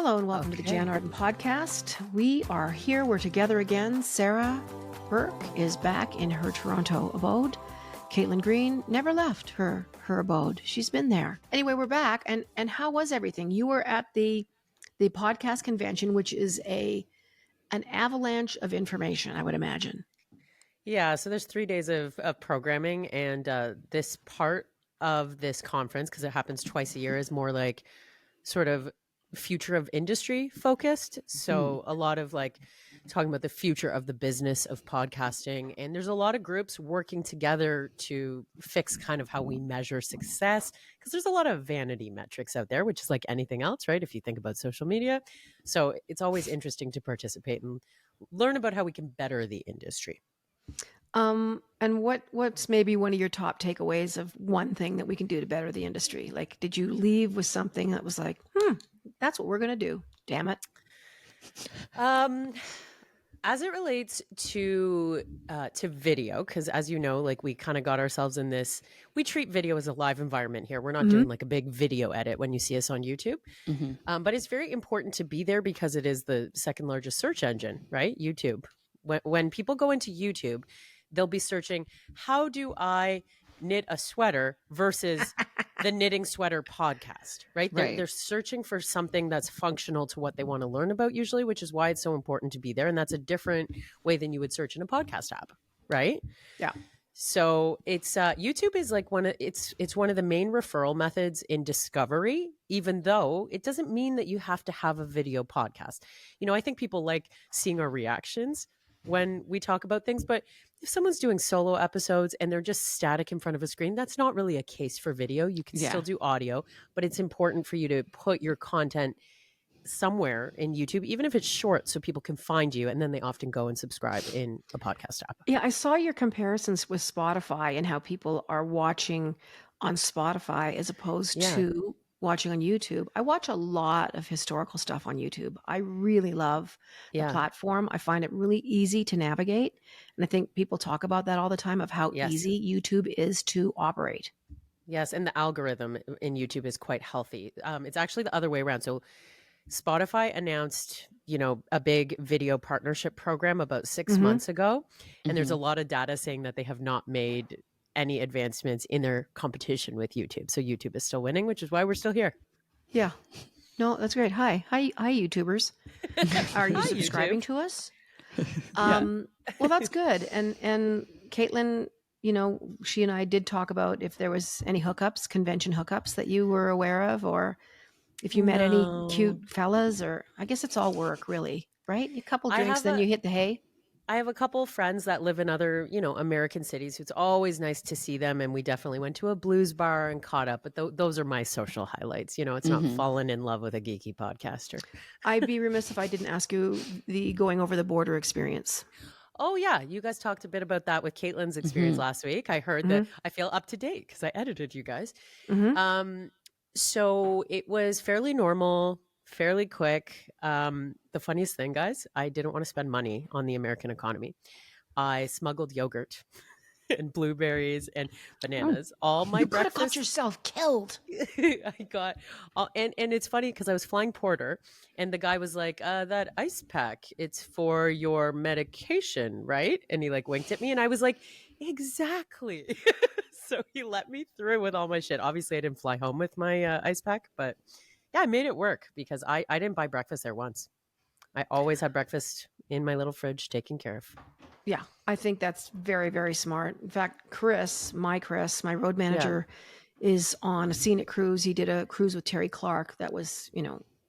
Hello and welcome to the Jann Arden podcast. We are here. We're together again. Sarah Burke is back in her Toronto abode. Caitlin Green never left her abode. She's been there. Anyway, we're back. And how was everything? You were at the podcast convention, which is an avalanche of information, I would imagine. Yeah, so there's 3 days of programming, and this part of this conference, because it happens twice a year, is more like sort of future of industry focused. So a lot of like talking about the future of the business of podcasting, and there's a lot of groups working together to fix kind of how we measure success, because there's a lot of vanity metrics out there, which is like anything else, right? If you think about social media. So it's always interesting to participate and learn about how we can better the industry. And what's maybe one of your top takeaways of one thing that we can do to better the industry? Like, did you leave with something that was like, that's what we're going to do? Damn it. As it relates to video, because as you know, like we kind of got ourselves in this, we treat video as a live environment here. We're not doing like a big video edit when you see us on YouTube. But it's very important to be there because it is the second largest search engine, right? YouTube. When people go into YouTube, they'll be searching, how do I knit a sweater versus the Knitting Sweater podcast, right? They're searching for something that's functional to what they want to learn about usually, which is why it's so important to be there. And that's a different way than you would search in a podcast app, right? Yeah. So it's YouTube is like it's one of the main referral methods in discovery, even though it doesn't mean that you have to have a video podcast. You know, I think people like seeing our reactions when we talk about things, but if someone's doing solo episodes and they're just static in front of a screen, that's not really a case for video. You can still do audio, but it's important for you to put your content somewhere in YouTube, even if it's short, so people can find you, and then they often go and subscribe in a podcast app. Yeah, I saw your comparisons with Spotify and how people are watching on Spotify as opposed to watching on YouTube. I watch a lot of historical stuff on YouTube. I really love the platform. I find it really easy to navigate. And I think people talk about that all the time of how easy YouTube is to operate. Yes, and the algorithm in YouTube is quite healthy. It's actually the other way around. So Spotify announced, a big video partnership program about 6 months ago. And there's a lot of data saying that they have not made any advancements in their competition with YouTube. So YouTube is still winning, which is why we're still here. Yeah. No, that's great. Hi, YouTubers. Are you subscribing to us? Well, that's good. And Caitlin, she and I did talk about if there was any convention hookups that you were aware of, or if you met any cute fellas, or I guess it's all work really, right? A couple drinks, then you hit the hay. I have a couple of friends that live in other, American cities. It's always nice to see them. And we definitely went to a blues bar and caught up. But those are my social highlights. It's not falling in love with a geeky podcaster. I'd be remiss if I didn't ask you the going over the border experience. Oh, yeah. You guys talked a bit about that with Caitlin's experience last week. I heard that. I feel up to date because I edited you guys. So it was fairly normal, fairly quick. The funniest thing, guys, I didn't want to spend money on the American economy. I smuggled yogurt and blueberries and bananas. All my breakfast. You could have got yourself killed. I got, and it's funny because I was flying Porter, and the guy was like, "That ice pack, it's for your medication, right?" And he like winked at me, and I was like, "Exactly." So he let me through with all my shit. Obviously, I didn't fly home with my ice pack, but yeah, I made it work because I didn't buy breakfast there once. I always had breakfast in my little fridge taken care of. Yeah, I think that's very, very smart. In fact, Chris, my road manager, is on a scenic cruise. He did a cruise with Terry Clark that was,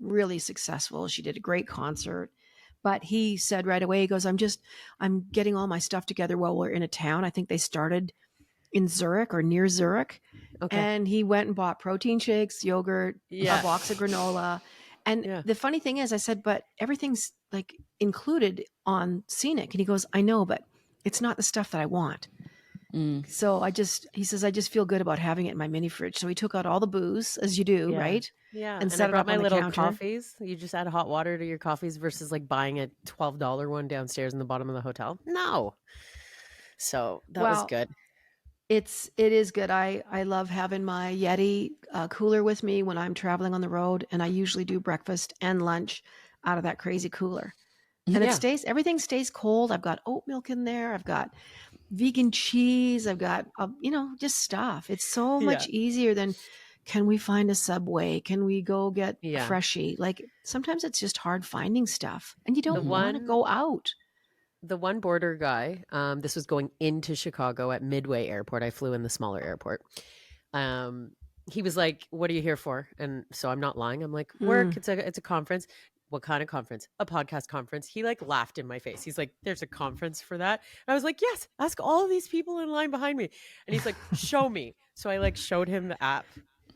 really successful. She did a great concert. But he said right away, he goes, I'm getting all my stuff together while we're in a town. I think they started in Zurich or near Zurich. Okay. And he went and bought protein shakes, yogurt, a box of granola. And the funny thing is, I said, but everything's like included on Scenic. And he goes, I know, but it's not the stuff that I want. So he says, I just feel good about having it in my mini fridge. So he took out all the booze, as you do, right? Yeah. And set I brought it up my on the little counter. coffees. You just add hot water to your coffees versus like buying a $12 one downstairs in the bottom of the hotel. No. So that was good. It is good. I love having my Yeti cooler with me when I'm traveling on the road, and I usually do breakfast and lunch out of that crazy cooler. And Yeah. everything stays cold. I've got oat milk in there. I've got vegan cheese. I've got, just stuff. It's so Yeah. much easier than, can we find a Subway? Can we go get a Yeah. freshie? Like sometimes it's just hard finding stuff and you The don't want to one go out. the one border guy, this was going into Chicago at Midway Airport. I flew in the smaller airport. Um, he was like, "What are you here for?" And so I'm not lying. I'm like, "Work. Mm. It's a conference." What kind of conference? A podcast conference. He like laughed in my face. He's like, "There's a conference for that." And I was like, "Yes. Ask all of these people in line behind me." And he's like, "Show me." So I like showed him the app,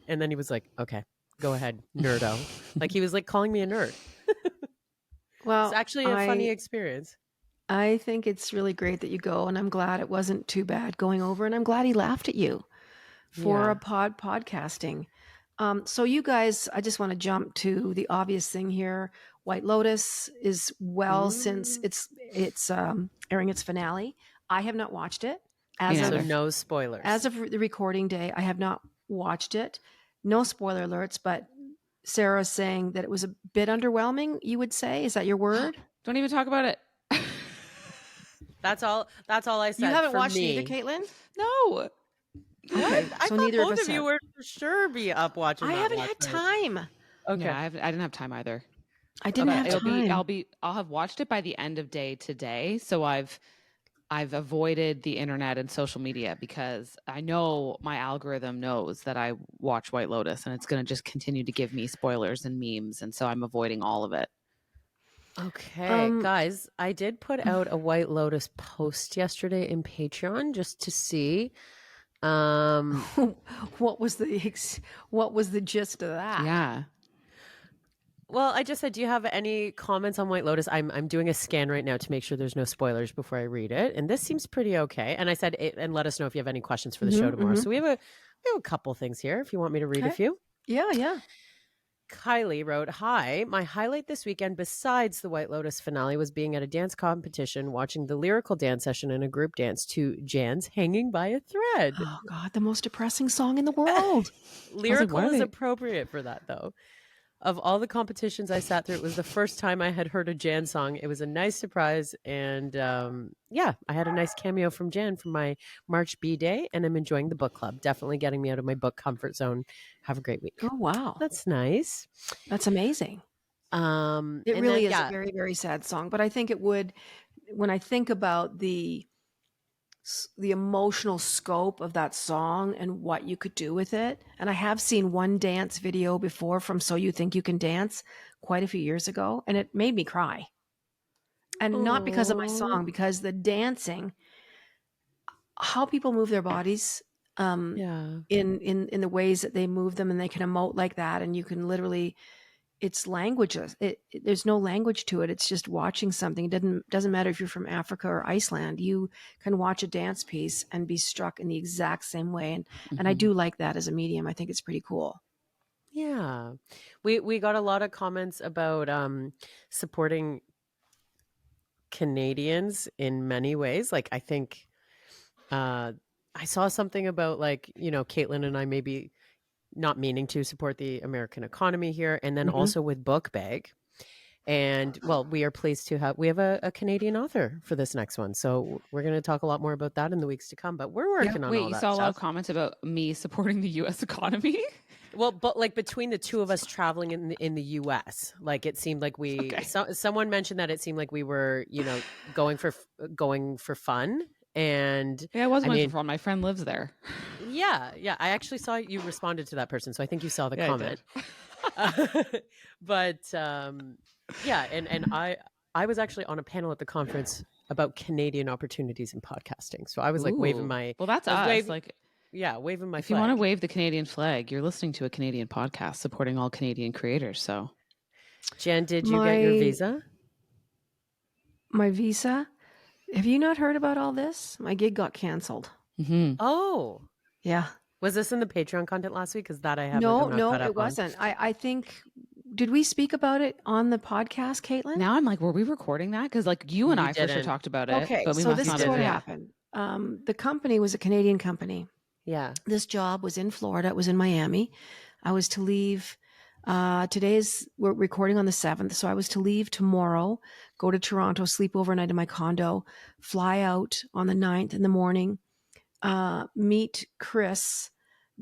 and then he was like, "Okay, go ahead, nerdo." Like he was like calling me a nerd. It's Well, actually a funny experience. I think it's really great that you go, and I'm glad it wasn't too bad going over, and I'm glad he laughed at you for a Yeah. podcasting. So you guys, I just want to jump to the obvious thing here. White Lotus is since Mm. it's airing its finale. I have not watched it Me as So neither. of no spoilers. the recording day. I have not watched it. No spoiler alerts, but Sarah's saying that it was a bit underwhelming. You would say, is that your word? Don't even talk about it. That's all I said. You haven't for watched me. it either, Caitlin? No. Okay, I so thought neither of both us of you have. would for sure be up watching I that haven't last had night. time. Okay. Yeah, I didn't have time either. I didn't But have time. I'll have watched it by the end of day today. So I've avoided the internet and social media because I know my algorithm knows that I watch White Lotus and it's going to just continue to give me spoilers and memes. And so I'm avoiding all of it. Okay, guys, I did put out a White Lotus post yesterday in Patreon just to see. What was the gist of that? Yeah. Well, I just said, do you have any comments on White Lotus? I'm doing a scan right now to make sure there's no spoilers before I read it, and this seems pretty okay. And I said, and let us know if you have any questions for the show tomorrow. So we have a couple things here. If you want me to read a Okay. few. Yeah. Kylie wrote, "Hi, my highlight this weekend besides the White Lotus finale was being at a dance competition, watching the lyrical dance session and a group dance to Jann's Hanging by a Thread." Oh God, the most depressing song in the world. Lyrical what are is they- appropriate for that, though. Of all the competitions I sat through, it was the first time I had heard a Jann song. It was a nice surprise. And I had a nice cameo from Jann for my March B day, and I'm enjoying the book club. Definitely getting me out of my book comfort zone. Have a great week. Oh wow, That's nice. that's amazing. It And really then, is a very, very sad song, but I think it would. When I think about the emotional scope of that song and what you could do with it, and I have seen one dance video before from So You Think You Can Dance quite a few years ago, and it made me cry. And not because of my song, because the dancing, how people move their bodies in the ways that they move them, and they can emote like that, and you can literally, it's languageless. There's no language to it. It's just watching something. It doesn't matter if you're from Africa or Iceland. You can watch a dance piece and be struck in the exact same way. And I do like that as a medium. I think it's pretty cool. Yeah. We got a lot of comments about supporting Canadians in many ways. Like, I think I saw something about, like, Caitlin and I maybe not meaning to support the American economy here. And then also with Book Bag. And well, we are pleased to have a Canadian author for this next one. So we're going to talk a lot more about that in the weeks to come, but we're working on all you that saw a lot of stuff. comments about me supporting the U.S. economy? Well, but like between the two of us traveling in the U.S., like it seemed like someone mentioned that it seemed like we were, going for fun. And Yeah, I was going for fun. My friend lives there. Yeah. I actually saw you responded to that person, so I think you saw the comment. But and I was actually on a panel at the conference about Canadian opportunities in podcasting. So I was like waving my that's us. waving my if flag. you want to wave the Canadian flag, you're listening to a Canadian podcast supporting all Canadian creators. So, Jann, did you get your visa? My visa? Have you not heard about all this? My gig got canceled. Oh, yeah. Was this in the Patreon content last week? Because that I haven't. No, it wasn't. I think. Did we speak about it on the podcast, Caitlin? Now I'm like, were we recording that? Because like you and I for sure talked about it. Okay, but we so must this not is have what happened. the company was a Canadian company. Yeah. This job was in Florida. It was in Miami. I was to leave. We're recording on the 7th. So I was to leave tomorrow, go to Toronto, sleep overnight in my condo, fly out on the 9th in the morning, meet Chris,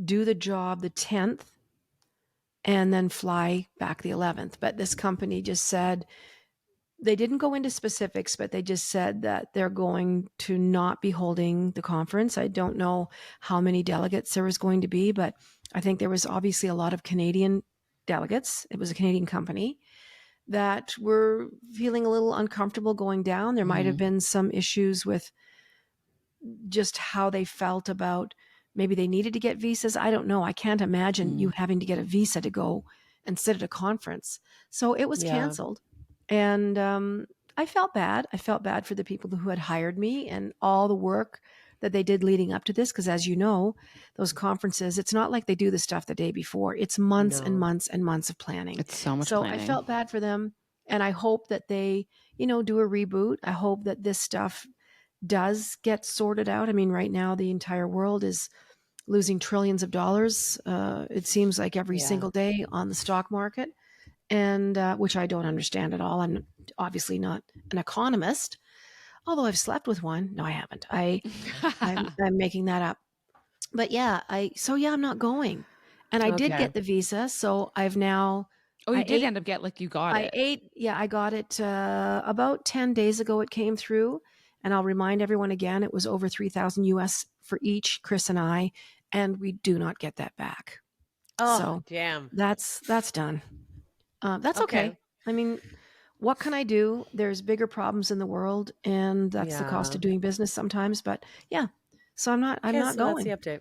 do the job the 10th, and then fly back the 11th. But this company just said, they didn't go into specifics, but they just said that they're going to not be holding the conference. I don't know how many delegates there was going to be, but I think there was obviously a lot of Canadian delegates. It was a Canadian company that were feeling a little uncomfortable going down. There might have been some issues with just how they felt about maybe they needed to get visas. I don't know. I can't imagine you having to get a visa to go and sit at a conference. So it was canceled. And I felt bad. I felt bad for the people who had hired me and all the work that they did leading up to this. Because as you know, those conferences, it's not like they do the stuff the day before. It's months and months and months of planning. It's so much So planning. I felt bad for them. And I hope that they, do a reboot. I hope that this stuff does get sorted out. I mean, right now, the entire world is losing trillions of dollars. It seems like every single day on the stock market. And which I don't understand at all. I'm obviously not an economist, although I've slept with one. No, I haven't. I'm making that up. But I'm not going. And I did get the visa, so I've now. Oh, you did end up you got it. I got it about 10 days ago. It came through, and I'll remind everyone again, it was over $3,000 US for each, Chris and I, and we do not get that back. Oh, so damn. That's done. That's okay. I mean, what can I do? There's bigger problems in the world, and that's the cost of doing business sometimes. But so I'm not going. That's the update.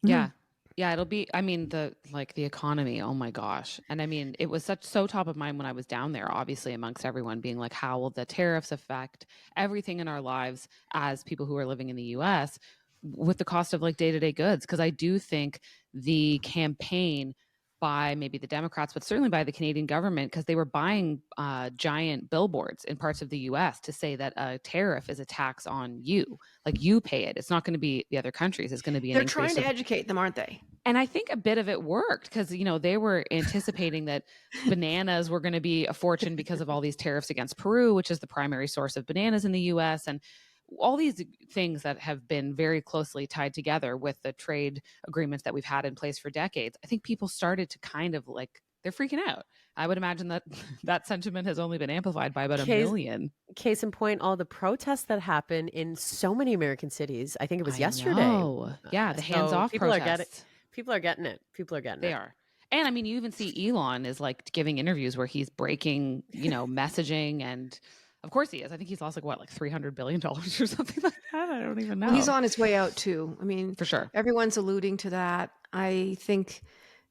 Yeah. Yeah, it'll be, I mean, the economy, oh my gosh. And I mean, it was so top of mind when I was down there, obviously amongst everyone being like, how will the tariffs affect everything in our lives as people who are living in the US with the cost of day-to-day goods? Because I do think the campaign by maybe the Democrats, but certainly by the Canadian government, because they were buying giant billboards in parts of the US to say that a tariff is a tax on you. Like, you pay it. It's not going to be the other countries. It's going to be an increase. They're trying to educate them, aren't they? And I think a bit of it worked because, they were anticipating that bananas were going to be a fortune because of all these tariffs against Peru, which is the primary source of bananas in the US. And all these things that have been very closely tied together with the trade agreements that we've had in place for decades. I think people started to kind of they're freaking out. I would imagine that that sentiment has only been amplified by about 1 million. Case in point, all the protests that happen in so many American cities. I think it was yesterday. Yeah, the hands-off protests. People are getting it. They are. And I mean, you even see Elon is giving interviews where he's breaking, messaging, and of course he is. I think he's lost $300 billion or something like that. I don't even know. Well, he's on his way out too. I mean, for sure. Everyone's alluding to that. I think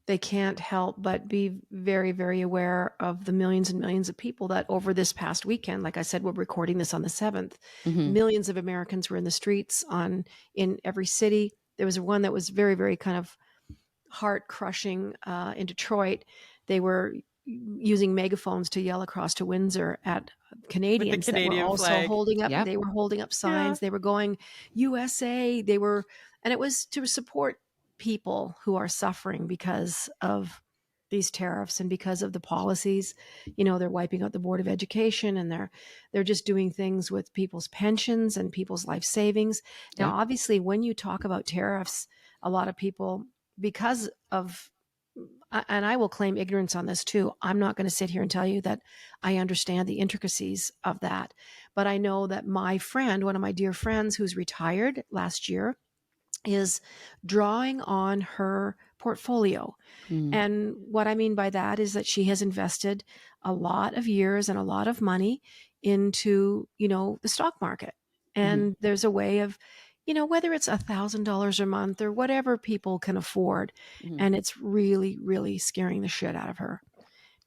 they can't help but be very, very aware of the millions and millions of people that over this past weekend, like I said, we're recording this on the 7th, millions of Americans were in the streets in every city. There was one that was very, very kind of heart crushing in Detroit. They were using megaphones to yell across to Windsor at Canadians that were also flag. holding up. Yep. They were holding up signs. They were going USA. And it was to support people who are suffering because of these tariffs and because of the policies. They're wiping out the Board of Education, and they're just doing things with people's pensions and people's life savings. Now, obviously, when you talk about tariffs, a lot of people, because of, and I will claim ignorance on this too, I'm not going to sit here and tell you that I understand the intricacies of that. But I know that my friend, one of my dear friends who's retired last year, is drawing on her portfolio. And what I mean by that is that she has invested a lot of years and a lot of money into, the stock market. And there's a way of, whether it's $1,000 a month or whatever people can afford. And it's really, really scaring the shit out of her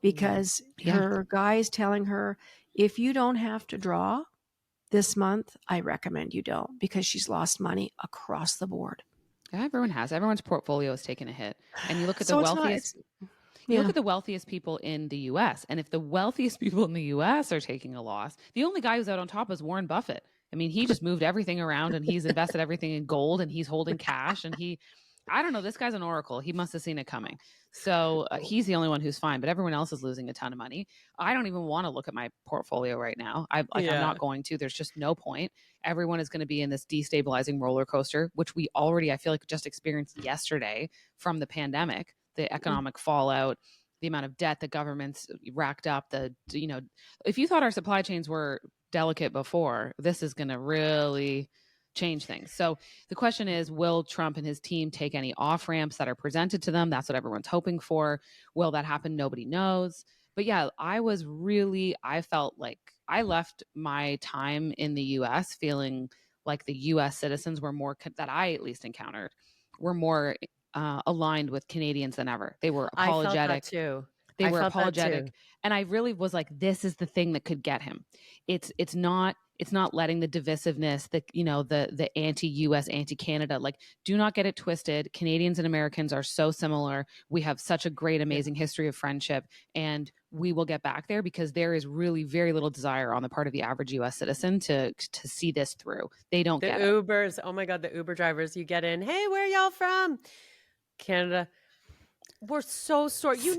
because her guy is telling her, if you don't have to draw this month, I recommend you don't, because she's lost money across the board. Yeah, everyone has. Everyone's portfolio has taken a hit. And you look at the wealthiest. You look at the wealthiest people in the U.S. And if the wealthiest people in the U.S. are taking a loss, the only guy who's out on top is Warren Buffett. I mean, he just moved everything around and he's invested everything in gold and he's holding cash and I don't know, this guy's an oracle. He must have seen it coming. So he's the only one who's fine, but everyone else is losing a ton of money. I don't even want to look at my portfolio right now. I'm not going to. There's just no point. Everyone is going to be in this destabilizing roller coaster, which we already, I feel like, just experienced yesterday from the pandemic, the economic fallout, the amount of debt the government's racked up. If you thought our supply chains were delicate before, this is going to really change things. So the question is, will Trump and his team take any off ramps that are presented to them? That's what everyone's hoping for. Will that happen? Nobody knows. But yeah, I felt like I left my time in the US feeling like the US citizens were more, that I at least encountered, were more aligned with Canadians than ever. They were apologetic. I felt that too. They were apologetic. And I really was like, this is the thing that could get him. It's not letting the divisiveness, the anti-US, anti-Canada, like, do not get it twisted. Canadians and Americans are so similar. We have such a great, amazing history of friendship, and we will get back there because there is really very little desire on the part of the average US citizen to see this through. They don't get it. The Ubers, oh my God, the Uber drivers, you get in, hey, where are y'all from? Canada. We're so sorry. We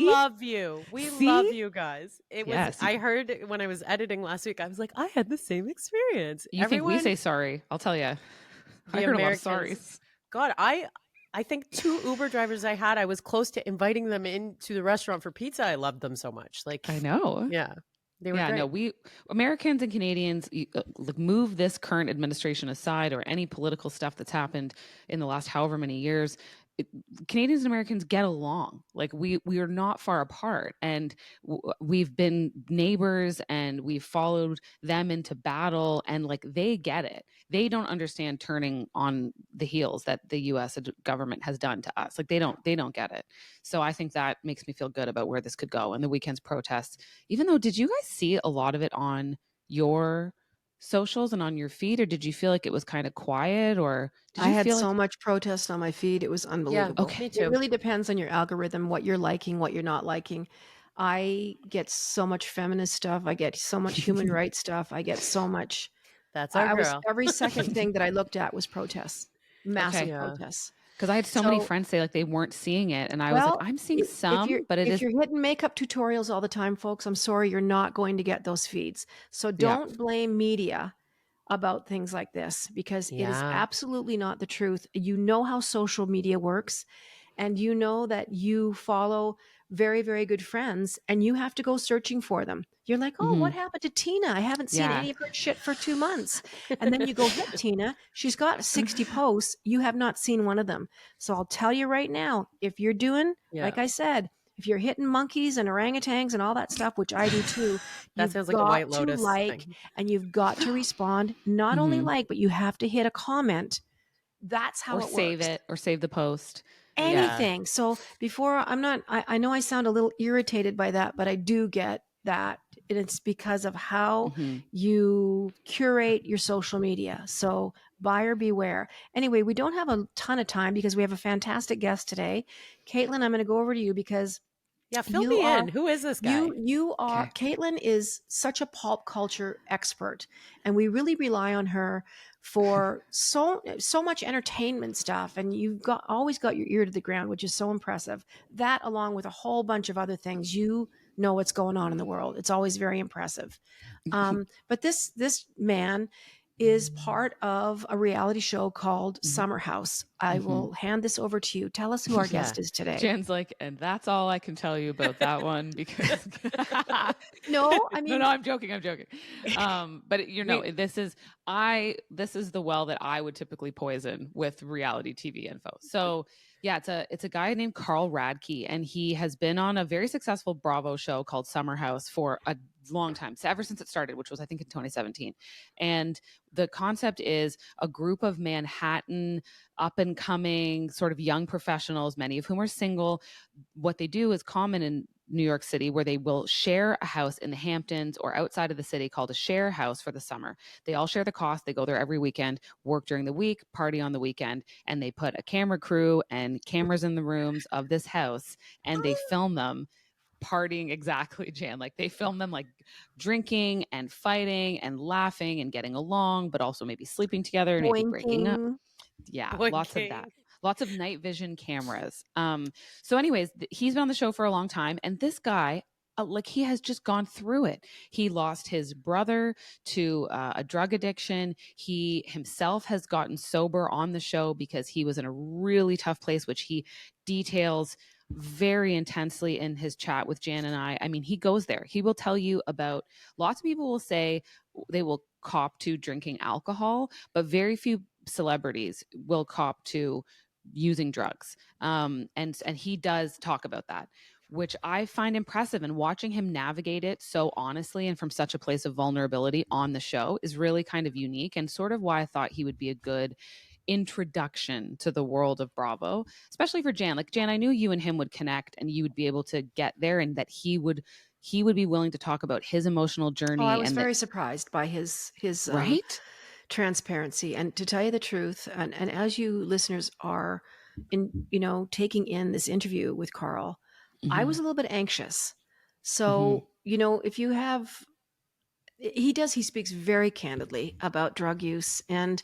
love you. We love you guys. I heard when I was editing last week, I was like, I had the same experience. You think we say sorry? I'll tell you. I heard a lot of sorries. God, I think 2 Uber drivers I had, I was close to inviting them into the restaurant for pizza. I loved them so much. Like, I know. Yeah. They were great. No, we Americans and Canadians, move this current administration aside or any political stuff that's happened in the last however many years. Canadians and Americans get along. Like, we are not far apart, and we've been neighbors and we've followed them into battle, and like, they get it. They don't understand turning on the heels that the US government has done to us. Like, they don't get it. So I think that makes me feel good about where this could go. And the weekend's protests, even though, did you guys see a lot of it on your socials and on your feed, or did you feel like it was kind of quiet, or I had so much protest on my feed? It was unbelievable. Yeah, okay. Me too. It really depends on your algorithm, what you're liking, what you're not liking. I get so much feminist stuff. I get so much human rights stuff. I get so much. That's our girl. Every second thing that I looked at was protests, massive protests. Because I had so many friends say like they weren't seeing it, and I was like, I'm seeing some, but if you're hitting makeup tutorials all the time, folks, I'm sorry, you're not going to get those feeds. So don't blame media about things like this, because it is absolutely not the truth. You know how social media works, and you know that you follow very, very good friends, and you have to go searching for them. You're like, oh, what happened to Tina? I haven't seen any of her shit for 2 months. And then you go hit Tina. She's got 60 posts. You have not seen one of them. So I'll tell you right now, if you're doing, like I said, if you're hitting monkeys and orangutans and all that stuff, which I do too, that sounds like a White Lotus thing. And you've got to respond, not only but you have to hit a comment. That's how it works. Or save it, or save the post. Anything. So before, I know I sound a little irritated by that, but I do get that. And it's because of how you curate your social media. So buyer beware. Anyway, we don't have a ton of time because we have a fantastic guest today. Caitlin, I'm going to go over to you because fill me in. Who is this guy? You are, Caitlin is such a pulp culture expert, and we really rely on her for so much entertainment stuff. And you've always got your ear to the ground, which is so impressive. That, along with a whole bunch of other things, you know what's going on in the world. It's always very impressive. But this man is part of a reality show called Summer House. I will hand this over to you. Tell us who our guest is today. Jann's like, and that's all I can tell you about that one, because no, I mean, no, I'm joking. But this is the well that I would typically poison with reality TV info. So yeah, it's a guy named Carl Radke, and he has been on a very successful Bravo show called Summer House for a long time, so ever since it started, which was I think in 2017. And the concept is a group of Manhattan up and coming sort of young professionals, many of whom are single. What they do is common in New York City, where they will share a house in the Hamptons or outside of the city called a share house for the summer. They all share the cost. They go there every weekend, work during the week, party on the weekend, and they put a camera crew and cameras in the rooms of this house, and they film them partying. Exactly, Jan. Like they film them like drinking and fighting and laughing and getting along, but also maybe sleeping together and maybe breaking up. Boinking. Yeah, lots of that. Boinking. Lots of night vision cameras. So anyways, he's been on the show for a long time, and this guy, like he has just gone through it. He lost his brother to a drug addiction. He himself has gotten sober on the show because he was in a really tough place, which he details very intensely in his chat with Jan and I. I mean, he goes there. He will tell you about, lots of people will say they will cop to drinking alcohol, but very few celebrities will cop to using drugs. And he does talk about that, which I find impressive. And watching him navigate it so honestly and from such a place of vulnerability on the show is really kind of unique, and sort of why I thought he would be a good introduction to the world of Bravo, especially for Jan. Like Jan, I knew you and him would connect and you would be able to get there, and that he would be willing to talk about his emotional journey. Oh, I was and very surprised by his right. transparency. And to tell you the truth, and as you listeners are taking in this interview with Carl, I was a little bit anxious. So, if you have, he speaks very candidly about drug use, and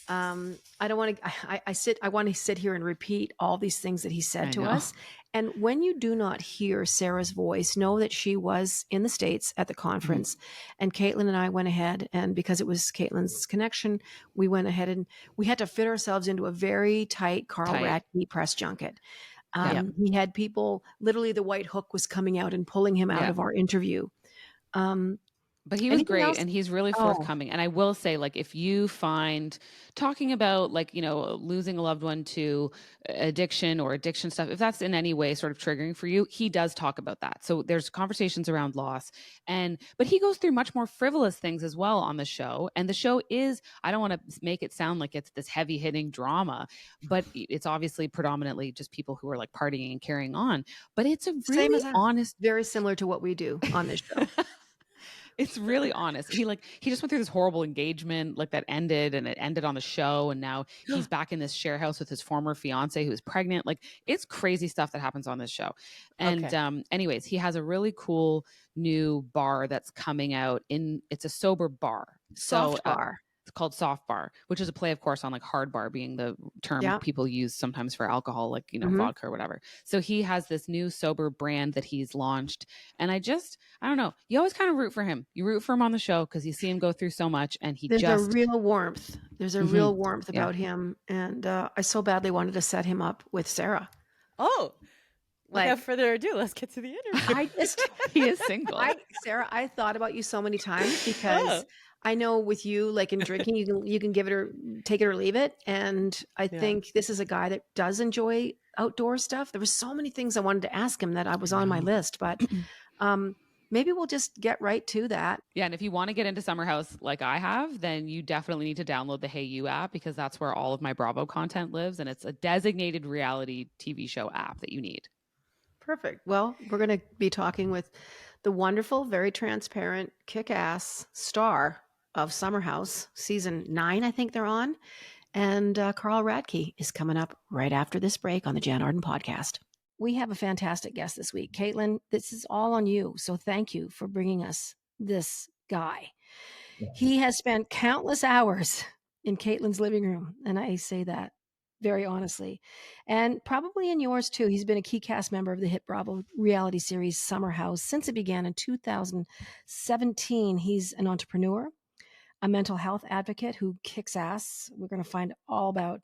I don't want to, I want to sit here and repeat all these things that he said to us. And when you do not hear Sarah's voice, know that she was in the States at the conference, and Caitlin and I went ahead, and because it was Caitlin's connection, we went ahead and we had to fit ourselves into a very tight Carl Radke press junket. He had people, literally the white hook was coming out and pulling him out of our interview. But he was great, else? and he's really forthcoming. And I will say, like, if you find talking about, like, losing a loved one to addiction or addiction stuff, if that's in any way sort of triggering for you, he does talk about that. So there's conversations around loss, but he goes through much more frivolous things as well on the show. And the show is, I don't want to make it sound like it's this heavy hitting drama, but it's obviously predominantly just people who are like partying and carrying on. But it's a really honest, very similar to what we do on this show. It's really honest. He just went through this horrible engagement, like that ended, and it ended on the show. And now he's back in this share house with his former fiance who is pregnant. Like, it's crazy stuff that happens on this show. And anyways, he has a really cool new bar that's coming out it's a sober bar. Soft bar. It's called Soft Bar, which is a play, of course, on like hard bar being the term people use sometimes for alcohol, like, vodka or whatever. So he has this new sober brand that he's launched. And I don't know. You always kind of root for him. You root for him on the show because you see him go through so much, and there's a real warmth. There's a real warmth about him. And I so badly wanted to set him up with Sarah. Oh, without further ado, let's get to the interview. He is single. Sarah, I thought about you so many times because I know with you, like in drinking, you can give it or take it or leave it. And I think this is a guy that does enjoy outdoor stuff. There were so many things I wanted to ask him that I was on my list, but maybe we'll just get right to that. Yeah. And if you want to get into Summer House like I have, then you definitely need to download the Hey You app, because that's where all of my Bravo content lives. And it's a designated reality TV show app that you need. Perfect. Well, we're going to be talking with the wonderful, very transparent, kick-ass star of Summer House, season 9, I think they're on. And Carl Radke is coming up right after this break on the Jann Arden podcast. We have a fantastic guest this week. Caitlin, this is all on you. So thank you for bringing us this guy. He has spent countless hours in Caitlin's living room. And I say that very honestly. And probably in yours too. He's been a key cast member of the hit Bravo reality series Summer House since it began in 2017. He's an entrepreneur, a mental health advocate who kicks ass. We're going to find all about,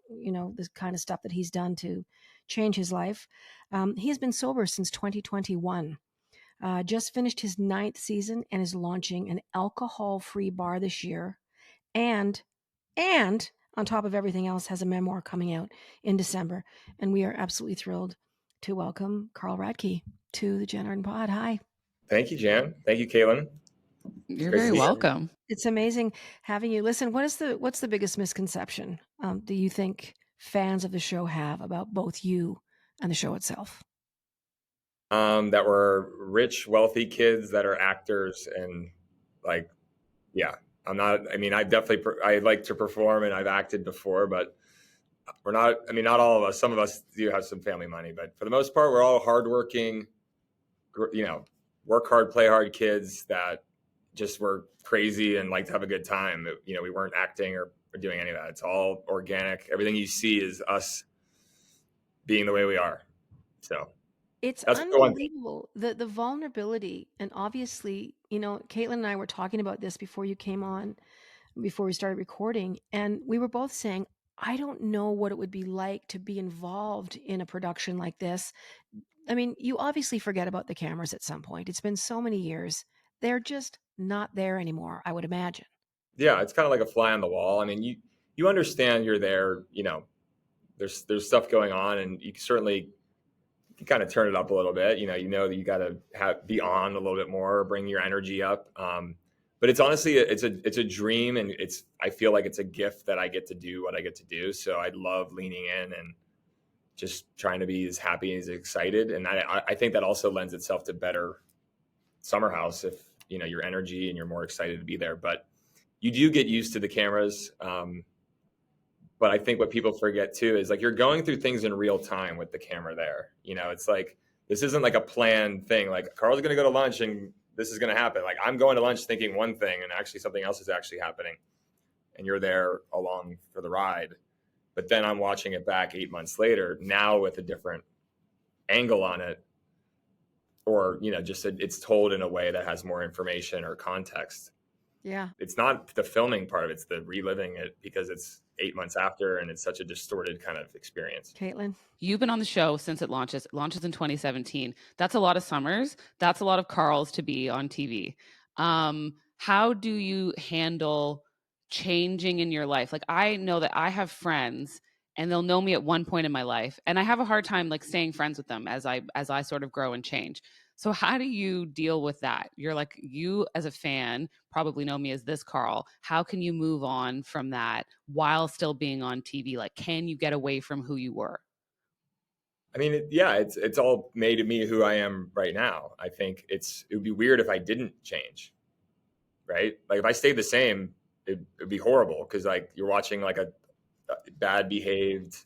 this kind of stuff that he's done to change his life. He has been sober since 2021. Just finished his 9th season and is launching an alcohol-free bar this year. And on top of everything else, has a memoir coming out in December. And we are absolutely thrilled to welcome Carl Radke to the Jann Arden Pod. Hi. Thank you, Jan. Thank you, Caitlin. You're very welcome. It's amazing having you. Listen, what's the biggest misconception do you think fans of the show have about both you and the show itself? That we're rich, wealthy kids that are actors, and I'm not. I mean, I like to perform, and I've acted before, but we're not. I mean, not all of us. Some of us do have some family money, but for the most part, we're all hardworking, work hard, play hard kids that just were crazy and like to have a good time. We weren't acting or doing any of that. It's all organic. Everything you see is us being the way we are. So It's that's the one thing. unbelievable, the vulnerability, and obviously, Caitlin and I were talking about this before you came on, before we started recording, and we were both saying, I don't know what it would be like to be involved in a production like this. I mean, you obviously forget about the cameras at some point. It's been so many years. They're just not there anymore, I would imagine. Yeah, it's kind of like a fly on the wall. I mean, you understand you're there. There's stuff going on, and you certainly can kind of turn it up a little bit. You know that you got to be on a little bit more, bring your energy up. But it's honestly it's a dream, and I feel like it's a gift that I get to do what I get to do. So I love leaning in and just trying to be as happy and as excited. And I think that also lends itself to better summer house if your energy and you're more excited to be there. But you do get used to the cameras. But I think what people forget too is like you're going through things in real time with the camera there. It's like this isn't like a planned thing. Like Carl's going to go to lunch and this is going to happen. Like I'm going to lunch thinking one thing and actually something else is actually happening, and you're there along for the ride. But then I'm watching it back 8 months later, now with a different angle on it, or it's told in a way that has more information or context. Yeah. It's not the filming part of it, it's the reliving it because it's 8 months after and it's such a distorted kind of experience. Caitlin? You've been on the show since it launches. It launches in 2017. That's a lot of summers. That's a lot of Carls to be on TV. How do you handle changing in your life? Like I know that I have friends and they'll know me at one point in my life, and I have a hard time like staying friends with them as I sort of grow and change. So how do you deal with that? You're like, you as a fan probably know me as this Carl. How can you move on from that while still being on TV? Like, can you get away from who you were? I mean, it's all made me who I am right now. I think it would be weird if I didn't change, right? Like if I stayed the same, it'd be horrible because like you're watching like a bad behaved,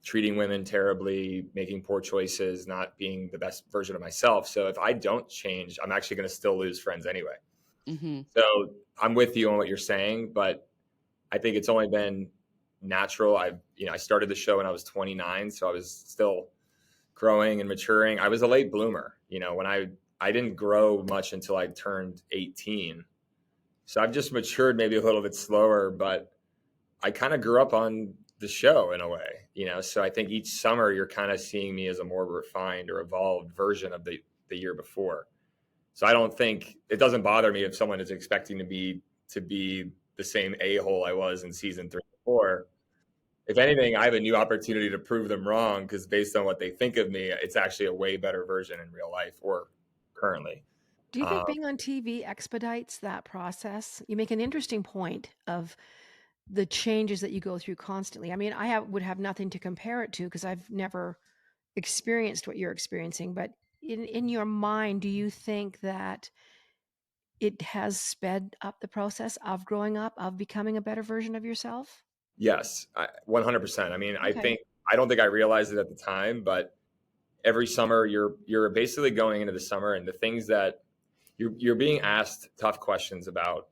treating women terribly, making poor choices, not being the best version of myself. So if I don't change, I'm actually going to still lose friends anyway. Mm-hmm. So I'm with you on what you're saying, but I think it's only been natural. I started the show when I was 29, so I was still growing and maturing. I was a late bloomer, when I didn't grow much until I turned 18. So I've just matured maybe a little bit slower, but I kind of grew up on the show in a way, so I think each summer you're kind of seeing me as a more refined or evolved version of the year before. So I don't think it doesn't bother me if someone is expecting to be the same a-hole I was in season 3 or 4. If anything, I have a new opportunity to prove them wrong because based on what they think of me, it's actually a way better version in real life or currently. Do you think being on TV expedites that process? You make an interesting point of the changes that you go through constantly. I mean, would have nothing to compare it to because I've never experienced what you're experiencing. But in your mind, do you think that it has sped up the process of growing up, of becoming a better version of yourself? Yes, 100%. I mean, Okay. I don't think I realized it at the time, but every summer you're basically going into the summer and the things that you're being asked tough questions about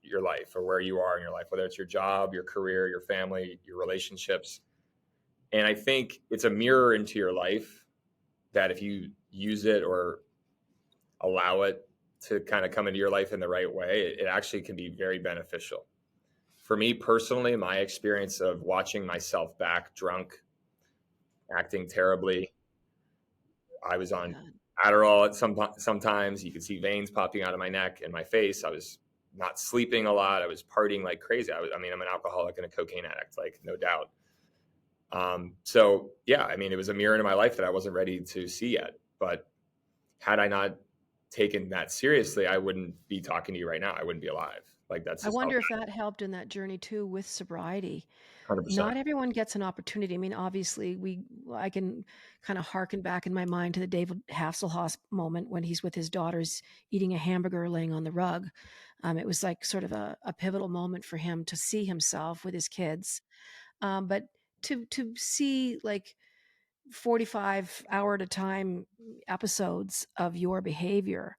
your life or where you are in your life, whether it's your job, your career, your family, your relationships. And I think it's a mirror into your life that if you use it or allow it to kind of come into your life in the right way, it actually can be very beneficial. For me personally, my experience of watching myself back drunk, acting terribly, I was on Adderall sometimes. You could see veins popping out of my neck and my face. I was not sleeping a lot. I was partying like crazy. I'm an alcoholic and a cocaine addict, like no doubt. So yeah, I mean, it was a mirror into my life that I wasn't ready to see yet. But had I not taken that seriously, I wouldn't be talking to you right now. I wouldn't be alive. Like that's I just wonder if that helped in that journey too with sobriety. 100%. Not everyone gets an opportunity. I mean, obviously, I can kind of harken back in my mind to the David Hasselhoff moment when he's with his daughters eating a hamburger laying on the rug. It was like sort of a pivotal moment for him to see himself with his kids. But to see like 45 hour at a time episodes of your behavior,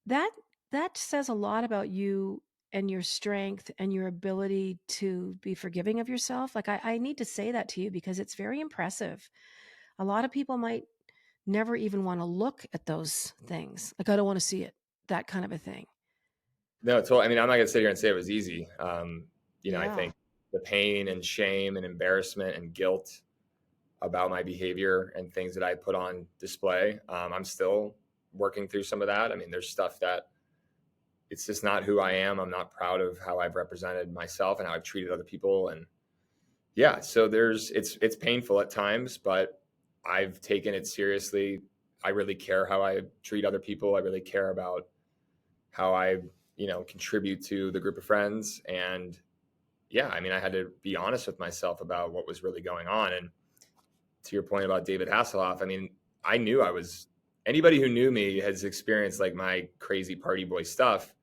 that that says a lot about you and your strength and your ability to be forgiving of yourself. Like I need to say that to you because it's very impressive. A lot of people might never even want to look at those things. Like, I don't want to see it, that kind of a thing. No, I mean, I'm not gonna sit here and say it was easy. I Yeah. think the pain and shame and embarrassment and guilt about my behavior and things that I put on display, I'm still working through some of that. I mean, there's stuff that it's just not who I am. I'm not proud of how I've represented myself and how I've treated other people. And yeah, so it's painful at times, but I've taken it seriously. I really care how I treat other people. I really care about how I, contribute to the group of friends. And yeah, I mean, I had to be honest with myself about what was really going on. And to your point about David Hasselhoff, I mean, I knew anybody who knew me has experienced like my crazy party boy stuff,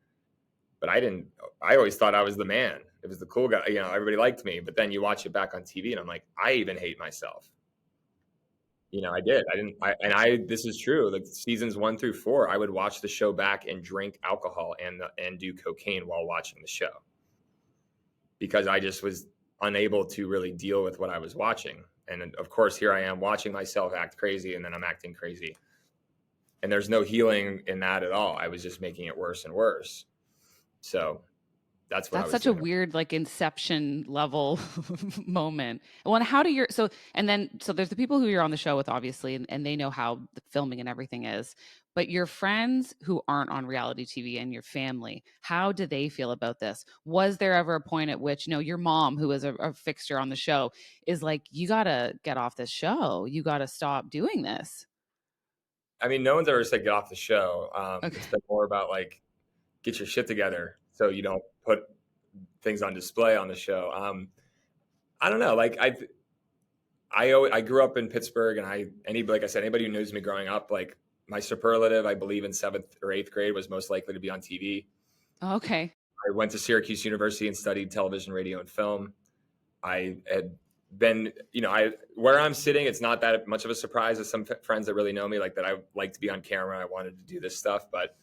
but I always thought I was the man. It was the cool guy, everybody liked me, but then you watch it back on TV and I'm like, I even hate myself. I did. This is true. Like seasons 1 through 4, I would watch the show back and drink alcohol and do cocaine while watching the show because I just was unable to really deal with what I was watching. And of course, here I am watching myself act crazy and then I'm acting crazy. And there's no healing in that at all. I was just making it worse and worse. So that's what I was such a doing. weird, like, inception level moment. Well, and how do your so there's the people who you're on the show with, obviously, and they know how the filming and everything is. But your friends who aren't on reality TV and your family, how do they feel about this? Was there ever a point at which, your mom, who is a fixture on the show, is like, you gotta get off this show. You gotta stop doing this. I mean, no one's ever said get off the show. Okay. It's been more about like get your shit together so you don't put things on display on the show. I don't know. Like I grew up in Pittsburgh, and like I said, anybody who knows me growing up, like my superlative, I believe in 7th or 8th grade was most likely to be on TV. Okay. I went to Syracuse University and studied television, radio, and film. I had been, where I'm sitting, it's not that much of a surprise to some friends that really know me, like that I like to be on camera. I wanted to do this stuff, but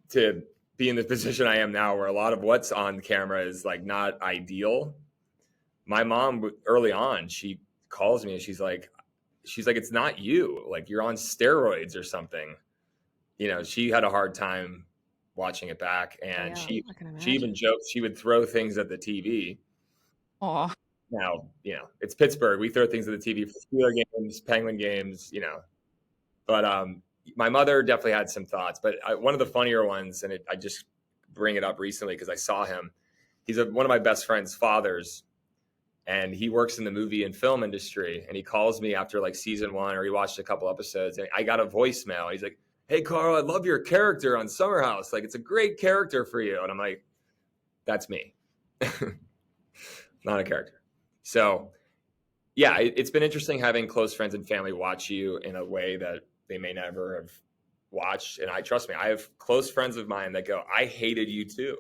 to be in the position I am now, where a lot of what's on camera is like not ideal. My mom early on, she calls me and she's like, it's not you, like you're on steroids or something. She had a hard time watching it back, and Yeah, she I can she even imagine. joked she would throw things at the TV. Oh, Now, it's Pittsburgh. We throw things at the TV for Steeler games, Penguin games, But my mother definitely had some thoughts. But one of the funnier ones, and I just bring it up recently because I saw him. He's one of my best friend's fathers, and he works in the movie and film industry. And he calls me after like season 1, or he watched a couple episodes, and I got a voicemail. He's like, "Hey, Carl, I love your character on Summer House. Like, it's a great character for you." And I'm like, "That's me, not a character." So yeah, it's been interesting having close friends and family watch you in a way that they may never have watched. And trust me, I have close friends of mine that go, "I hated you too."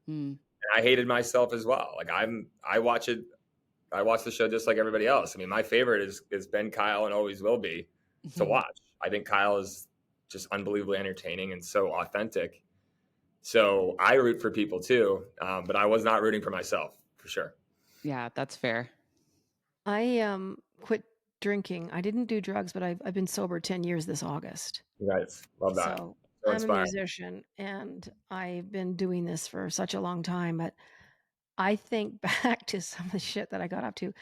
hmm. And I hated myself as well. Like I watch the show just like everybody else. I mean, my favorite is Ben Kyle and always will be to watch. I think Kyle is just unbelievably entertaining and so authentic. So I root for people too, but I was not rooting for myself for sure. Yeah, that's fair. I quit drinking. I didn't do drugs, but I've been sober 10 years this August. You guys, love that. So So I'm a inspiring. musician and I've been doing this for such a long time, but I think back to some of the shit that I got up to.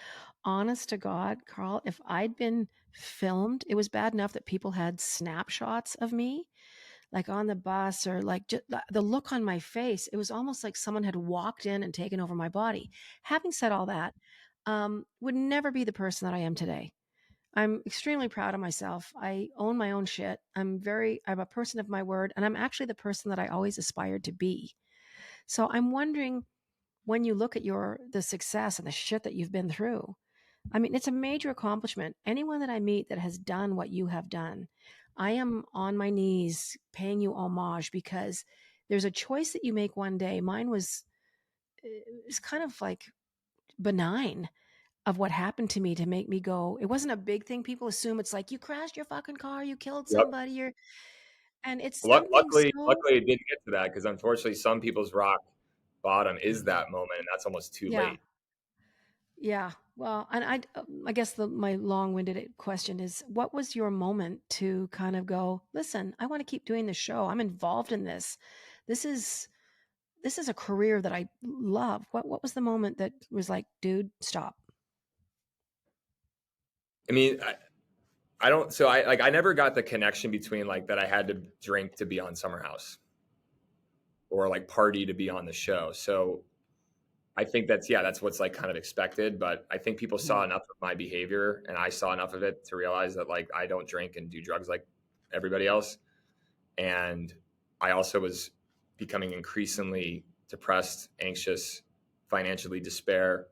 Honest to God, Carl, if I'd been filmed, it was bad enough that people had snapshots of me, like on the bus, or like just the look on my face. It was almost like someone had walked in and taken over my body. Having said all that, would never be the person that I am today. I'm extremely proud of myself. I own my own shit. I'm a person of my word, and I'm actually the person that I always aspired to be. So I'm wondering, when you look at the success and the shit that you've been through, I mean, it's a major accomplishment. Anyone that I meet that has done what you have done, I am on my knees paying you homage, because there's a choice that you make one day. Mine was, it's kind of like benign. of what happened to me to make me go. It wasn't a big thing. People assume it's like you crashed your fucking car, you killed Yep. somebody, and it's something Luckily, it didn't get to that because unfortunately, some people's rock bottom is that moment, and that's almost too yeah. late. Yeah. Well, and I guess my long-winded question is, what was your moment to kind of go, listen, I want to keep doing the show. I'm involved in this. This is a career that I love. What was the moment that was like, dude, stop? I mean, I don't. So I never got the connection between like that I had to drink to be on Summer House or like party to be on the show. So I think that's what's like kind of expected. But I think people saw enough of my behavior, and I saw enough of it to realize that like I don't drink and do drugs like everybody else. And I also was becoming increasingly depressed, anxious, financially despair.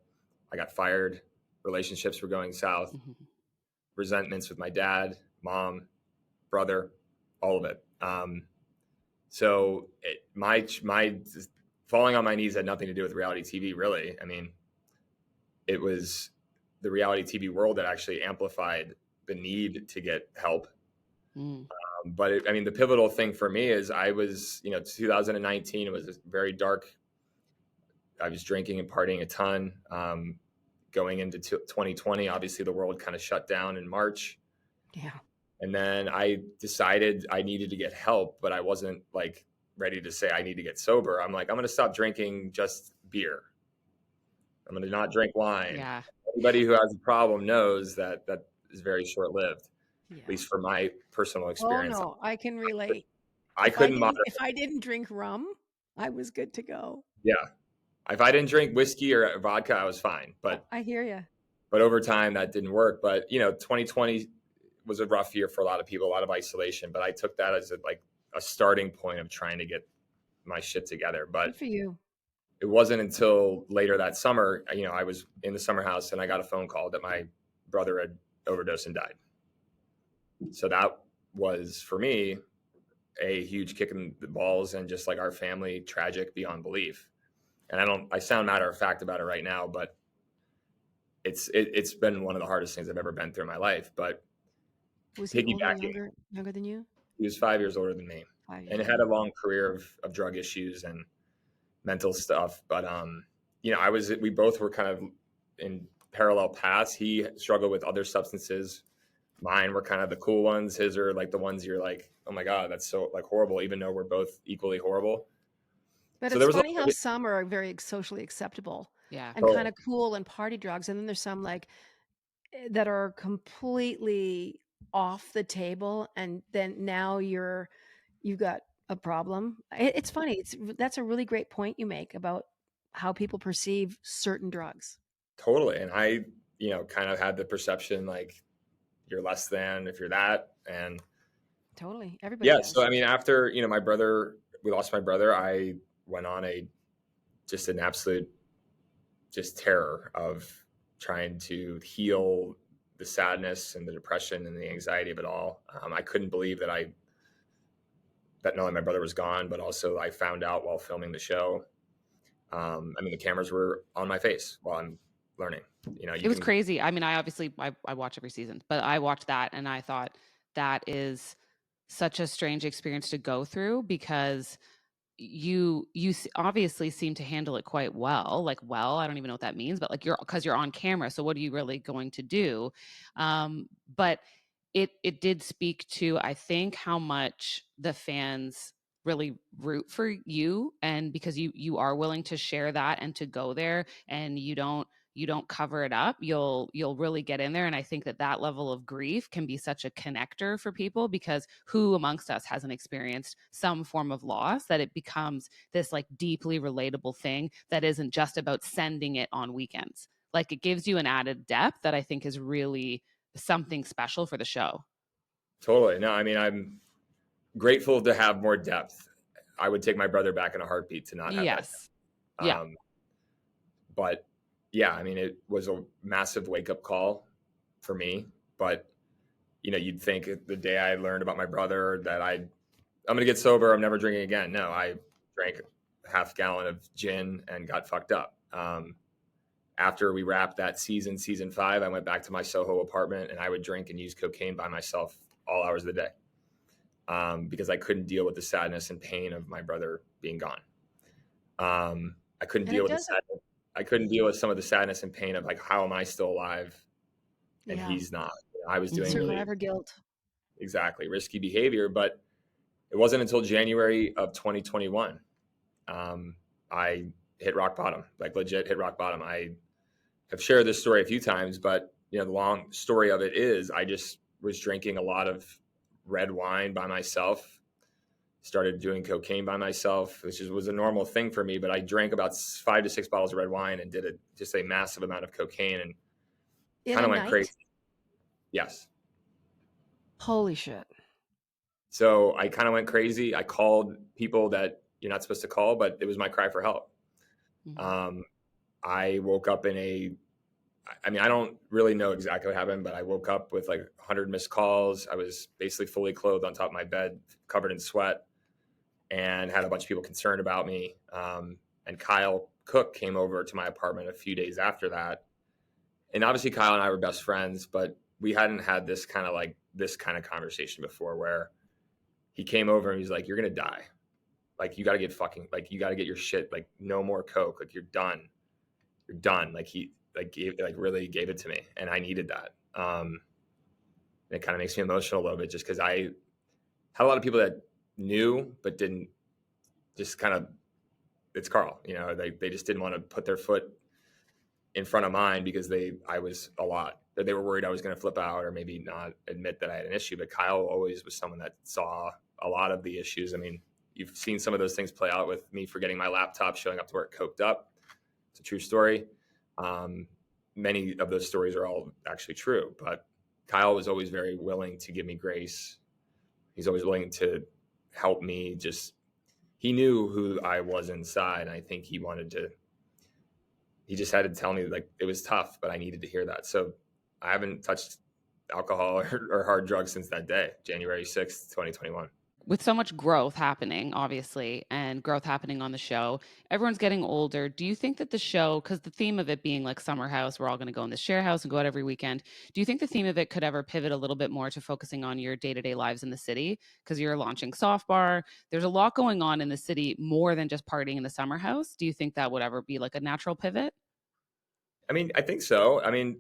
I got fired. Relationships were going south. Resentments with my dad, mom, brother, all of it. So my falling on my knees had nothing to do with reality TV, really. I mean, it was the reality TV world that actually amplified the need to get help. But I mean, the pivotal thing for me is I was, 2019, it was a very dark. I was drinking and partying a ton. Going into 2020, obviously the world kind of shut down in March. Yeah. And then I decided I needed to get help, but I wasn't like ready to say I need to get sober. I'm like, I'm going to stop drinking just beer. I'm going to not drink wine. Yeah. Anybody who has a problem knows that is very short lived, Yeah. at least from my personal experience. Oh no, I can relate. If I didn't drink rum, I was good to go. Yeah. If I didn't drink whiskey or vodka, I was fine. But I hear you. But over time that didn't work. But 2020 was a rough year for a lot of people, a lot of isolation. But I took that as a starting point of trying to get my shit together. But Good for you. it wasn't until later that summer, I was in the summer house and I got a phone call that my brother had overdosed and died. So that was for me a huge kick in the balls and just like our family tragic beyond belief. And I sound matter of fact about it right now, but it's been one of the hardest things I've ever been through in my life. But was he older, piggybacking, younger than you? he was 5 years older than me, 5 years. and had a long career of drug issues and mental stuff. But we both were kind of in parallel paths. He struggled with other substances. Mine were kind of the cool ones. His are like the ones you're like, oh my God, that's so like horrible, even though we're both equally horrible. But So it's funny how some are very socially acceptable. Yeah. And kind of cool and party drugs. And then there's some like that are completely off the table. And then now you've got a problem. It's funny. That's a really great point you make about how people perceive certain drugs. Totally. And I, kind of had the perception like you're less than if you're that. And totally. Everybody does. So I mean, after, we lost my brother, I went on just an absolute just terror of trying to heal the sadness and the depression and the anxiety of it all. I couldn't believe that not only my brother was gone, but also I found out while filming the show. I mean, the cameras were on my face while I'm learning. It was crazy. I mean, I watch every season, but I watched that and I thought that is such a strange experience to go through because you obviously seem to handle it quite well. Like, I don't even know what that means, but like because you're on camera. So what are you really going to do? But it did speak to, I think, how much the fans really root for you, and because you are willing to share that and to go there, and you don't cover it up, you'll really get in there. And I think that level of grief can be such a connector for people, because who amongst us hasn't experienced some form of loss, that it becomes this like deeply relatable thing that isn't just about sending it on weekends. Like, it gives you an added depth that I think is really something special for the show. Totally. No, I mean, I'm grateful to have more depth. I would take my brother back in a heartbeat to not have that. Yeah. But yeah, I mean, it was a massive wake-up call for me. But you'd think the day I learned about my brother that I'm going to get sober, I'm never drinking again. No, I drank a half gallon of gin and got fucked up. after we wrapped that season 5, I went back to my Soho apartment and I would drink and use cocaine by myself all hours of the day, because I couldn't deal with the sadness and pain of my brother being gone. I couldn't And deal it with the doesn't. sadness. I couldn't deal with some of the sadness and pain of like, how am I still alive and Yeah. he's not? I was doing really Survivor guilt. exactly risky behavior, but it wasn't until January of 2021 I hit rock bottom, like legit hit rock bottom. I have shared this story a few times, but the long story of it is I just was drinking a lot of red wine by myself, started doing cocaine by myself, which was a normal thing for me, but I drank about 5 to 6 bottles of red wine and did just a massive amount of cocaine and In kind a of went night? crazy. Yes. Holy shit. So I kind of went crazy. I called people that you're not supposed to call, but it was my cry for help. I woke up I don't really know exactly what happened, but I woke up with like 100 missed calls. I was basically fully clothed on top of my bed, covered in sweat, and had a bunch of people concerned about me. And Kyle Cook came over to my apartment a few days after that. And obviously Kyle and I were best friends, but we hadn't had this kind of conversation before, where he came over and he's like, "You're going to die. Like, you got to you got to get your shit, like, no more Coke. Like, you're done. You're done." Like, he really gave it to me, and I needed that. It kind of makes me emotional a little bit, just because I had a lot of people that knew but didn't, just kind of, it's Carl, they just didn't want to put their foot in front of mine because I was a lot. They were worried I was going to flip out or maybe not admit that I had an issue. But Kyle always was someone that saw a lot of the issues. I mean, you've seen some of those things play out with me forgetting my laptop, showing up to work coked up. It's a true story. Many of those stories are all actually true, but Kyle was always very willing to give me grace. He's always willing to help me. He knew who I was inside. And I think he just had to tell me, like, it was tough, but I needed to hear that. So I haven't touched alcohol or hard drugs since that day, January 6th, 2021. With so much growth happening, obviously, and growth happening on the show, everyone's getting older. Do you think that the show, because the theme of it being like summer house, we're all going to go in this share house and go out every weekend. Do you think the theme of it could ever pivot a little bit more to focusing on your day-to-day lives in the city? Because you're launching Soft Bar. There's a lot going on in the city more than just partying in the summer house. Do you think that would ever be like a natural pivot? I mean, I think so. I mean,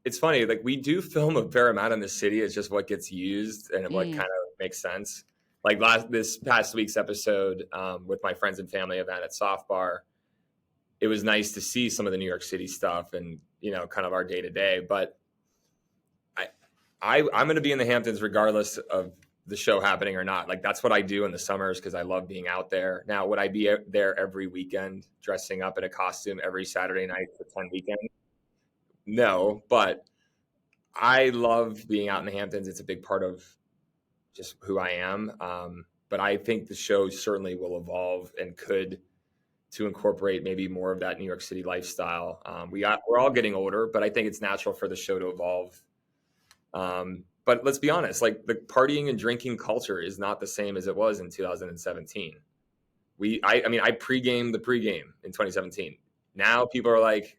it's funny, like, we do film a fair amount in the city. It's just what gets used and what kind of makes sense. Like this past week's episode with my friends and family event at Soft Bar, it was nice to see some of the New York City stuff and, kind of our day to day. But I'm going to be in the Hamptons regardless of the show happening or not. Like, that's what I do in the summers because I love being out there. Now, would I be there every weekend dressing up in a costume every Saturday night for 10 weekends? No, but I love being out in the Hamptons. It's a big part of just who I am. But I think the show certainly will evolve and could to incorporate maybe more of that New York City lifestyle. We're all getting older, but I think it's natural for the show to evolve. But let's be honest, like, the partying and drinking culture is not the same as it was in 2017. I pre-gamed the pregame in 2017. Now people are like,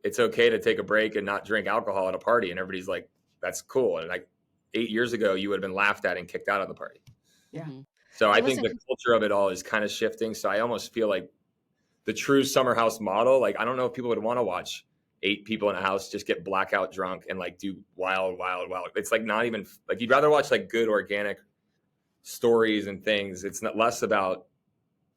it's okay to take a break and not drink alcohol at a party. And everybody's like, that's cool. And like 8 years ago, you would have been laughed at and kicked out of the party. Yeah. So I think the culture of it all is kind of shifting. So I almost feel like the true summer house model, like, I don't know if people would want to watch 8 people in a house just get blackout drunk and like do wild. It's like not even like, you'd rather watch like good organic stories and things. It's not less about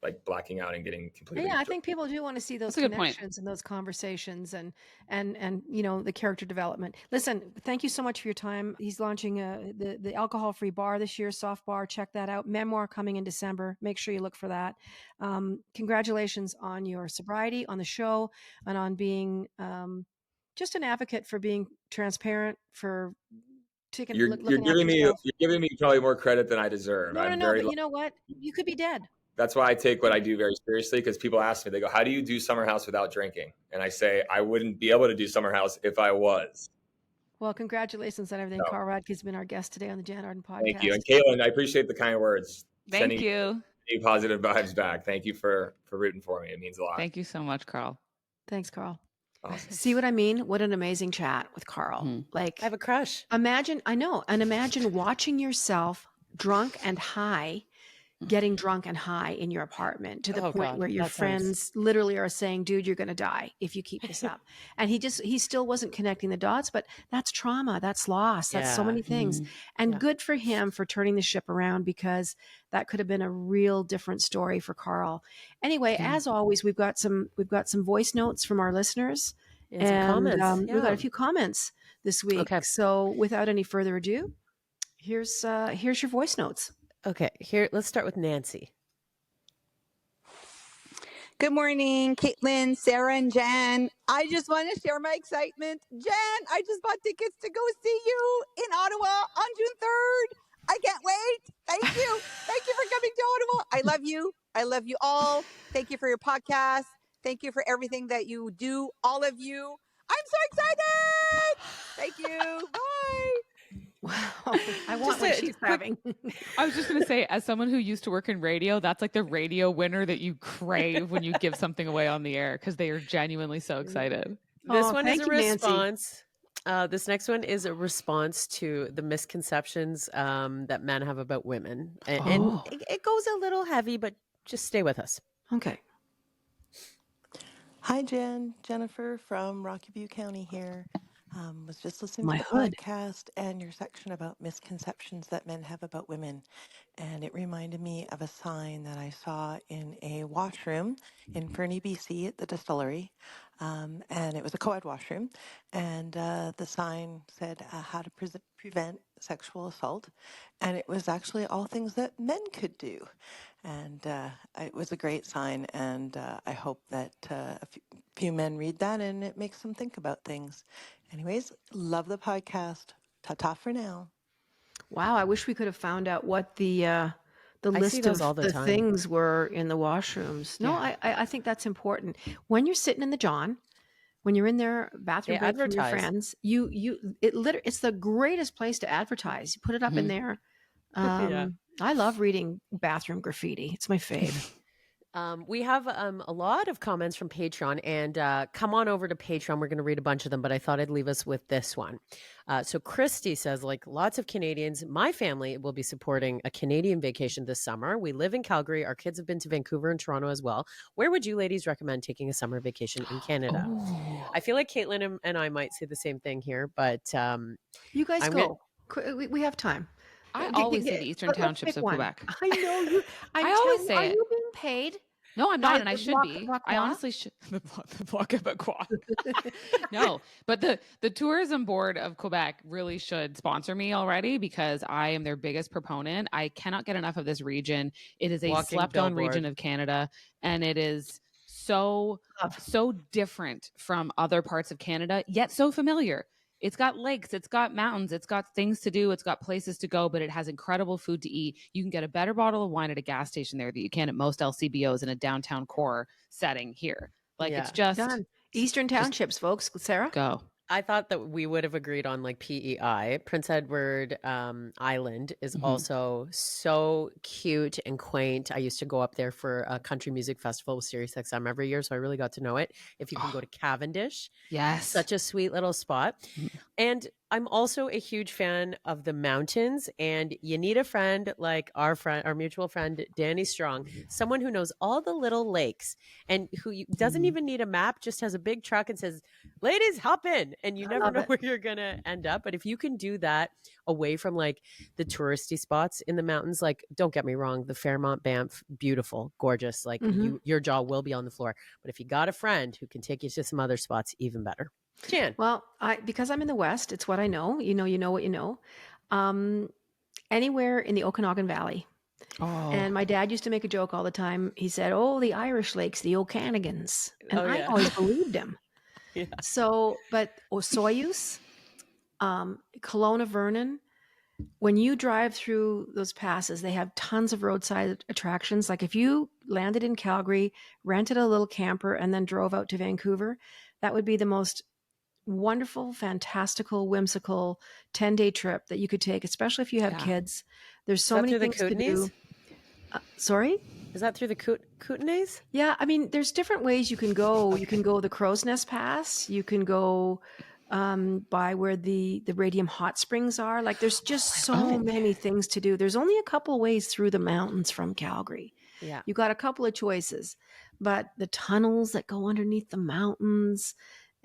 like blacking out and getting completely. Yeah, I think people do want to see those connections and those conversations and the character development. Listen, thank you so much for your time. He's launching the alcohol-free bar this year, Soft Bar. Check that out. Memoir coming in December. Make sure you look for that. Congratulations on your sobriety, on the show, and on being just an advocate for being transparent, for taking. You're giving me probably more credit than I deserve. No, but you know what? You could be dead. That's why I take what I do very seriously, because people ask me, they go, how do you do summer house without drinking? And I say, I wouldn't be able to do summer house if I was. Well, congratulations on everything. Carl Radke has been our guest today on the Jann Arden podcast. Thank you. And Caitlin, I appreciate the kind words. Thank you. Positive vibes back. Thank you for rooting for me. It means a lot. Thank you so much, Carl. Thanks, Carl. Awesome. See what I mean? What an amazing chat with Carl. Mhm. Like, I have a crush. imagine, I know, and imagine watching yourself drunk and high, getting drunk and high in your apartment to the Oh point God, where your that sounds. friends literally are saying, dude, you're going to die if you keep this up. And he still wasn't connecting the dots, but that's trauma. That's loss. That's so Yeah. many things. Mhm. And Yeah. good for him for turning the ship around, because that could have been a real different story for Carl. Anyway, Yeah. as always, we've got some voice notes from our listeners, And some comments. we've got Yeah. a few comments this week. Okay. So without any further ado, here's your voice notes. Okay. Here, let's start with Nancy. Good morning, Caitlin, Sarah, and Jan. I just want to share my excitement. Jan, I just bought tickets to go see you in Ottawa on June 3rd. I can't wait. Thank you. Thank you for coming to Ottawa. I love you. I love you all. Thank you for your podcast. Thank you for everything that you do, all of you. I'm so excited. Thank you. Bye. Wow, I want Just what a she's quick- having. I was just going to say, as someone who used to work in radio, that's like the radio winner that you crave when you give something away on the air, because they are genuinely so excited. This Oh, one is thank a you, Nancy. response. This next one is a response to the misconceptions that men have about women, and, Oh. it goes a little heavy, but just stay with us. Okay. Hi, Jen. Jennifer from Rocky View County here. Was just listening My to the hood. podcast and your section about misconceptions that men have about women. And it reminded me of a sign that I saw in a washroom in Fernie, BC at the distillery. And it was a co-ed washroom. And the sign said how to prevent sexual assault. And it was actually all things that men could do. And it was a great sign, and I hope that a few men read that and it makes them think about things. Anyways, love the podcast. Ta-ta for now. Wow, I wish we could have found out what the I see list those of all the the time. things were in the washrooms. No, Yeah. I think that's important. When you're sitting in the John, when you're in their bathroom They break from your advertise. friends, it's the greatest place to advertise. You put it up in Mhm. there. Yeah. I love reading bathroom graffiti. It's my fave. We have a lot of comments from Patreon, and come on over to Patreon. We're going to read a bunch of them, but I thought I'd leave us with this one. So Christy says, like lots of Canadians, my family will be supporting a Canadian vacation this summer. We live in Calgary. Our kids have been to Vancouver and Toronto as well. Where would you ladies recommend taking a summer vacation in Canada? Oh. I feel like Caitlin and I might say the same thing here, but You guys I'm go. We have time. I Get- always get- say the Eastern let's Townships pick of one. Quebec. I know you. I always say Are it. you being paid? No, I'm By not, and I the should Bloc- be. Bloc I Quebec? honestly should. The Bloc Quebecois. No, but the tourism board of Quebec really should sponsor me already, because I am their biggest proponent. I cannot get enough of this region. It is a Walking slept-on region billboard. of Canada, and it is so different from other parts of Canada, yet so familiar. It's got lakes, it's got mountains, it's got things to do, it's got places to go, but it has incredible food to eat. You can get a better bottle of wine at a gas station there that you can at most LCBOs in a downtown core setting here. Like Yeah. it's just Done. Eastern Townships, folks. Sarah? go. I thought that we would have agreed on like PEI. Prince Edward Island is Mhm. also so cute and quaint. I used to go up there for a country music festival with Sirius XM every year, so I really got to know it. If you can go to Cavendish, Yes. such a sweet little spot. Mhm. And I'm also a huge fan of the mountains, and you need a friend like our mutual friend Danny Strong, someone who knows all the little lakes and who doesn't Mhm. even need a map, just has a big truck and says, "Ladies, hop in," and you I never love know it. where you're gonna end up. But if you can do that away from like the touristy spots in the mountains, like don't get me wrong, the Fairmont, Banff, beautiful, gorgeous, like Mhm. your jaw will be on the floor. But if you got a friend who can take you to some other spots, even better. Jan. Well, because I'm in the West, it's what I know. You know what you know. Anywhere in the Okanagan Valley. Oh. And my dad used to make a joke all the time. He said, "Oh, the Irish lakes, the Okanagans," and Oh, I yeah. always believed him. Yeah. So, but Osoyoos, Kelowna, Vernon. When you drive through those passes, they have tons of roadside attractions. Like if you landed in Calgary, rented a little camper, and then drove out to Vancouver, that would be the most wonderful, fantastical, whimsical 10-day trip that you could take, especially if you have Yeah. kids. There's so that many through the things to do. Kootenays? Sorry? Is that through the Kootenays? Yeah, I mean, there's different ways you can go. You can go the Crow's Nest Pass. You can go by where the Radium Hot Springs are. Like, there's just so many things to do. There's only a couple ways through the mountains from Calgary. Yeah. You got a couple of choices, but the tunnels that go underneath the mountains,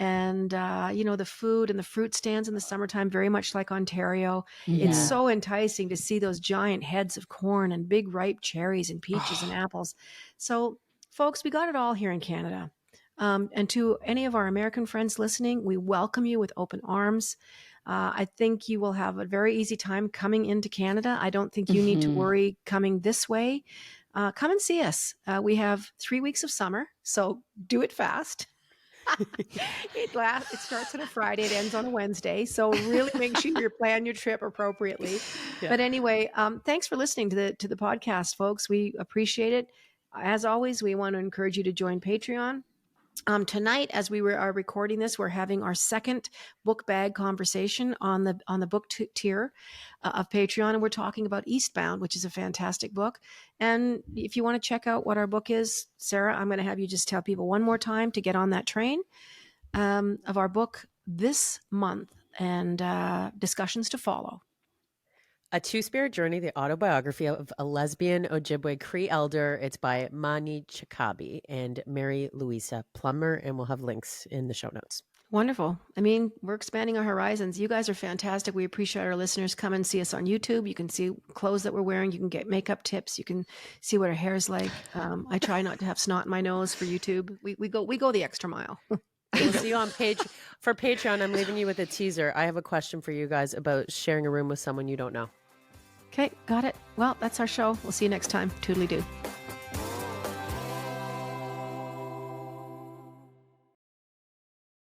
and the food and the fruit stands in the summertime, very much like Ontario. It's Yeah. so enticing to see those giant heads of corn and big ripe cherries and peaches and apples. So, folks, we got it all here in Canada. And to any of our American friends listening, we welcome you with open arms. I think you will have a very easy time coming into Canada. I don't think you need to worry coming this way. Come and see us. We have 3 weeks of summer, so do it fast. It starts on a Friday, it ends on a Wednesday. So really make sure you plan your trip appropriately. Yeah. But anyway, thanks for listening to the podcast, folks. We appreciate it. As always, we want to encourage you to join Patreon. Tonight, as we are recording this, we're having our second book bag conversation on the book tier of Patreon, and we're talking about Eastbound, which is a fantastic book. And if you want to check out what our book is, Sarah, I'm going to have you just tell people one more time to get on that train of our book this month, and discussions to follow. A Two-Spirit Journey, the autobiography of a lesbian Ojibwe Cree elder. It's by Mani Chikabi and Mary Louisa Plummer, and we'll have links in the show notes. Wonderful. I mean, we're expanding our horizons. You guys are fantastic. We appreciate our listeners. Come and see us on YouTube. You can see clothes that we're wearing. You can get makeup tips. You can see what our hair's like. I try not to have snot in my nose for YouTube. We go the extra mile. We'll see you on for Patreon. I'm leaving you with a teaser. I have a question for you guys about sharing a room with someone you don't know. Okay, got it. Well, that's our show. We'll see you next time. Toodly-doo.